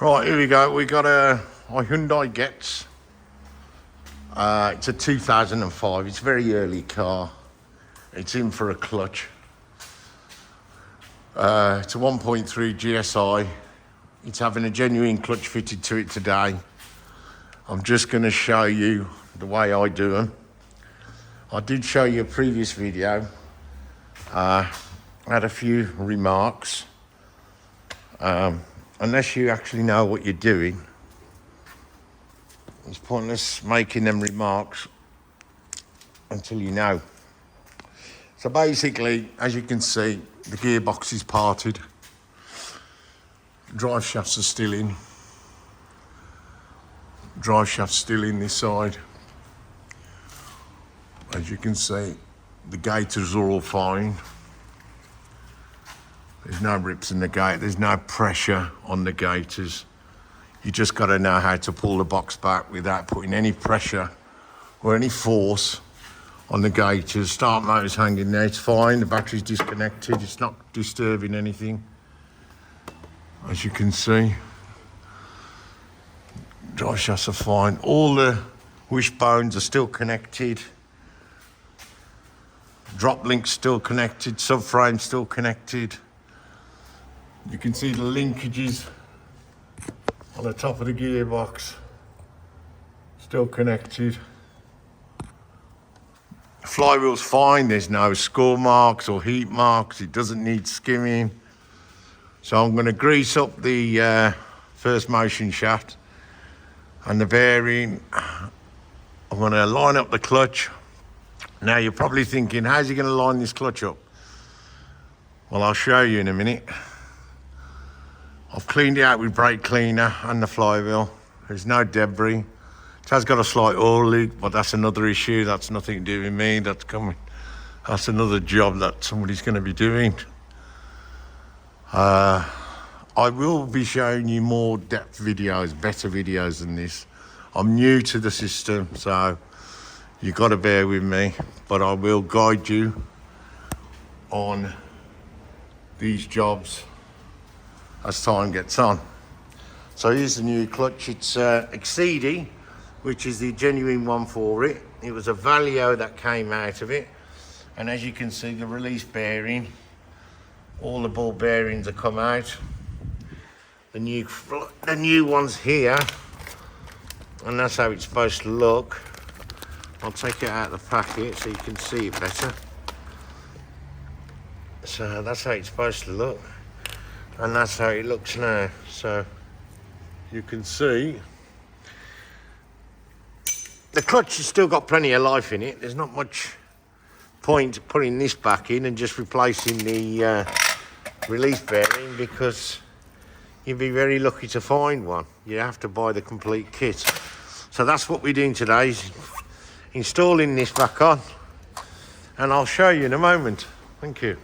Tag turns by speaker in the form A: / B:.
A: Right, here we go. We got a Hyundai Getz. It's a 2005. It's a very early car. It's in for a clutch. It's a 1.3 GSI. It's having a genuine clutch fitted to it today. I'm just going to show you the way I do them. I did show you a previous video. I had a few remarks. Unless you actually know what you're doing, it's pointless making them remarks until you know. So basically, as you can see, the gearbox is parted. Drive shafts are still in. Drive shaft's still in this side. As you can see, the gaiters are all fine. There's no rips in the gate, there's no pressure on the gaiters. You just got to know how to pull the box back without putting any pressure or any force on the gaiters. Start motor's hanging there, it's fine, the battery's disconnected, it's not disturbing anything. As you can see, drive shafts are fine. All the wishbones are still connected. Drop link's still connected, subframe's still connected. You can see the linkages on the top of the gearbox, still connected. Flywheel's fine, there's no score marks or heat marks, it doesn't need skimming. So I'm going to grease up the first motion shaft and the bearing. I'm going to line up the clutch. Now you're probably thinking, how's he going to line this clutch up? Well, I'll show you in a minute. I've cleaned it out with brake cleaner and the flywheel. There's no debris. It has got a slight oil leak, but that's another issue. That's nothing to do with me. That's another job that somebody's going to be doing. I will be showing you more depth videos, better videos than this. I'm new to the system, so you've got to bear with me, but I will guide you on these jobs as time gets on. So here's the new clutch. It's Exceedy, which is the genuine one for it. It was a Valio that came out of it, and as you can see, the release bearing, all the ball bearings have come out. The new one's here, and that's how it's supposed to look. I'll take it out of the packet so you can see it better. So that's how it's supposed to look, and that's how it looks now. So you can see the clutch has still got plenty of life in it. There's not much point putting this back in and just replacing the release bearing, because you'd be very lucky to find one. You have to buy the complete kit. So that's what we're doing today, is installing this back on, and I'll show you in a moment. Thank you.